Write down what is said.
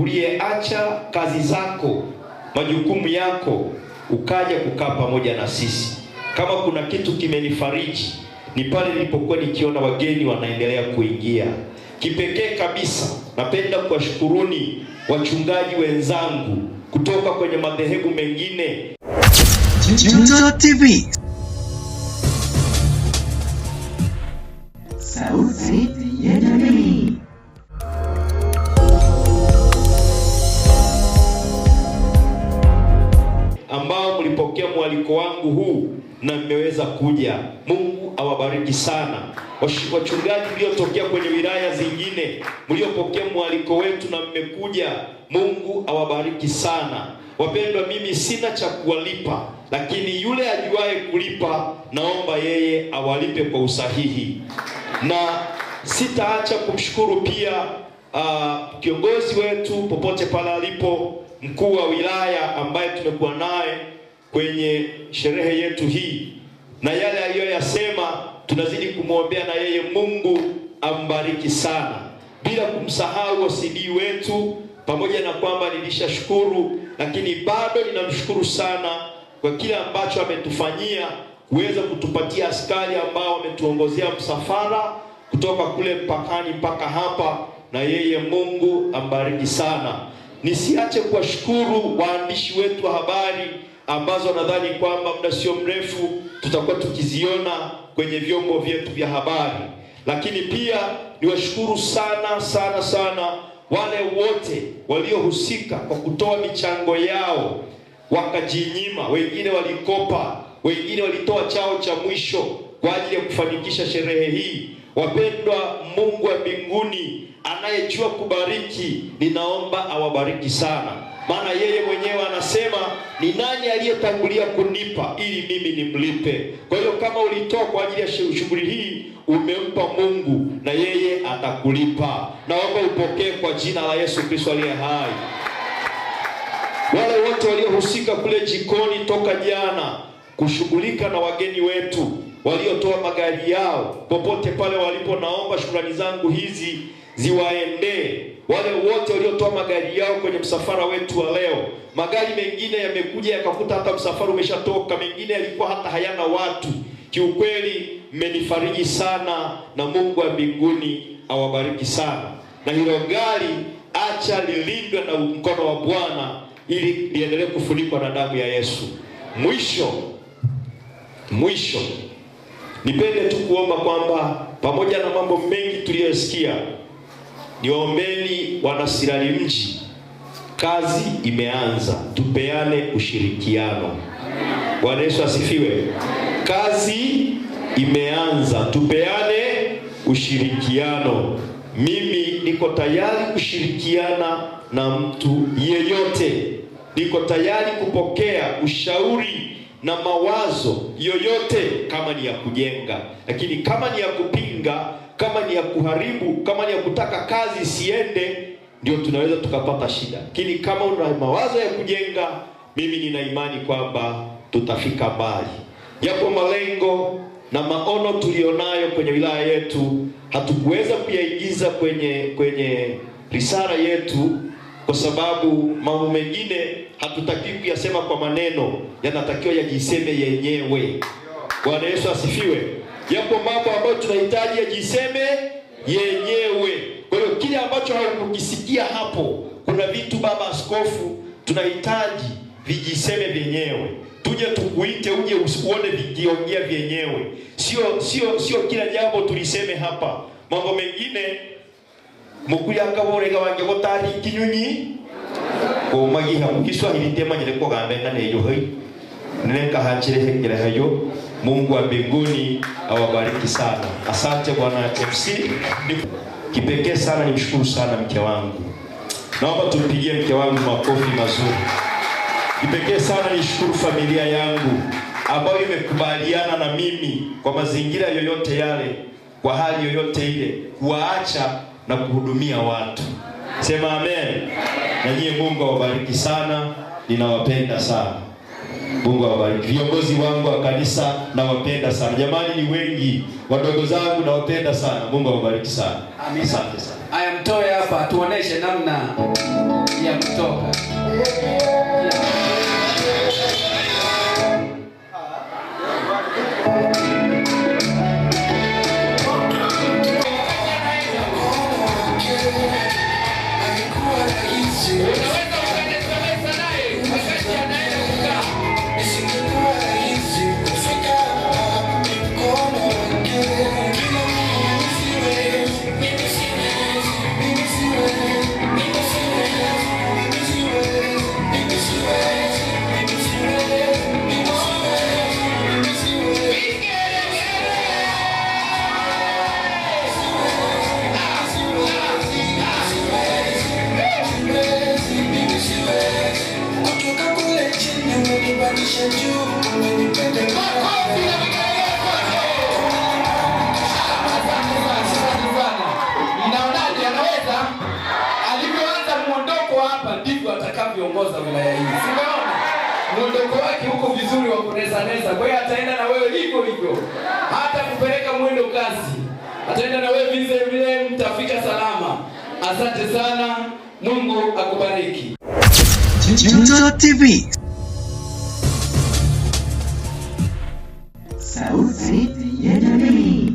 uliyeacha kazi zako, majukumu yako, ukaja kukaa pamoja na sisi. Kama kuna kitu kimenifariji ni pale nilipokuwa nikiona wageni wanaendelea kuingia. Kipekee kabisa napenda kuwashukuruni wachungaji wenzangu kutoka kwenye madhehebu mengine. Junto TV, sauti ya jamii. Ambao mlipokea mwaliko wangu huu na mmeweza kuja. Mungu awabariki sana. Wachungaji mliotokea kwenye wilaya zingine, mliopokea mwaliko wetu na mmekuja, Mungu awabariki sana. Wapendwa, mimi sina cha kuwalipa, lakini yule ajuaye kulipa, naomba yeye awalipe kwa usahihi. Na sitaacha kumshukuru pia kiongozi wetu popote pale alipo, mkuu wa wilaya ambaye tumekuwa naye kwenye sherehe yetu hii, na yale aliyoyasema tunazidi kumwombea na yeye. Mungu ambariki sana, bila kumsahau OCD wetu. Pamoja na kwamba nilishashukuru, lakini bado ninamshukuru sana kwa kile ambacho ametufanyia, kuweza kutupatia askari ambao wametuongozea msafara kutoka kule mpakani mpaka hapa, na yeye Mungu ambariki sana. Nisiache kuwashukuru waandishi wetu wa habari ambazo nadhani kwamba muda sio mrefu tutakuwa tukiziona kwenye vyombo vyetu vya habari. Lakini pia niwashukuru sana sana sana wale wote waliohusika kwa kutoa michango yao, wakajinyima, wengine walikopa, wengine walitoa chao cha mwisho kwa ajili ya kufanikisha sherehe hii. Wapendwa, Mungu wa mbinguni anayejua kubariki, ninaomba awabariki sana. Maana yeye mwenyewe anasema, ni nani aliyetangulia kunipa ili mimi nimlipe? Kwa hiyo kama ulitoa kwa ajili ya shughuli hii, umempa Mungu na yeye atakulipa. Naomba upokee kwa jina la Yesu Kristo aliye hai. Wale wote waliohusika kule jikoni toka jana kushughulika na wageni wetu, waliotoa magari yao popote pale walipo, naomba shukrani zangu hizi ziwaendee. Wale wote waliotoa magari yao kwenye msafara wetu wa leo. Magari mengine yamekuja yakakuta hata msafara umeshatoka, mengine yalikuwa hata hayana watu. Kiukweli mmenifariji sana, na Mungu wa mbinguni awabariki sana. Na hilo gari acha lilindwe na mkono wa Bwana ili liendelee kufunikwa na damu ya Yesu. Mwisho nipende tu kuomba kwamba pamoja na mambo mengi tuliyosikia, niwaombeni wanasirali mji, kazi imeanza, tupeane ushirikiano. Bwana Yesu asifiwe. Kazi imeanza, tupeane ushirikiano. Mimi niko tayari kushirikiana na mtu yeyote. Niko tayari kupokea ushauri na mawazo yoyote, kama ni ya kujenga. Lakini kama ni ya kupinga, kama ni ya kuharibu, kama ni ya kutaka kazi isiende, ndio tunaweza tukapata shida. Lakini kama una mawazo ya kujenga, mimi nina imani kwamba tutafika mbali. Yapo malengo na maono tulionayo kwenye wilaya yetu, hatukuweza kuyaingiza kwenye risala yetu kwa sababu mambo mengine hatutaki kuyasema kwa maneno, yanatakiwa yajiseme yenyewe. Bwana Yesu asifiwe. Yapo mambo ambayo tunahitaji yajiseme yenyewe. Kwa hiyo kile ambacho haukukisikia hapo, kuna vitu baba askofu tunahitaji vijiseme vyenyewe. Tuje tukuite uje uone vikiongea vyenyewe. Sio kila jambo tuliseme hapa. Mambo mengine mukuya akaborega wange gotari kinyunyi ko magiha Kiswahili tema nyele ko gambe na neyo hoi neka hanchire hekele hayo. Mungu wa mbinguni awabariki sana. Asante Bwana MC. Kipekee sana nimshukuru sana mke wangu. Naomba tumpigie mke wangu makofi mazuri. Kipekee sana nishukuru familia yangu ambayo imekubaliana na mimi kwa mazingira yoyote yale, kwa hali yoyote ile, kuwaacha na kuhudumia watu. Sema amen. Na nyie Mungu awabariki sana. Ninawapenda sana. Mungu awabariki. Viongozi wangu wa kanisa nawapenda sana. Jamani ni wengi. Wadogo zangu nawapenda sana. Mungu awabariki sana. Amen. Asante sana. Aya, mtoe hapa tuoneshe namna ya kutoka. Atakavyoongoza wilaya hii. Simeona mwondoko wake huko vizuri wa kuneza. Kwa hiyo ataenda na wewe hivyo hivyo. Hata kupeleka mwendo kasi. Ataenda na wewe vile mtafika salama. Asante sana. Mungu akubariki. Chunjo TV. Sauti ya jamii.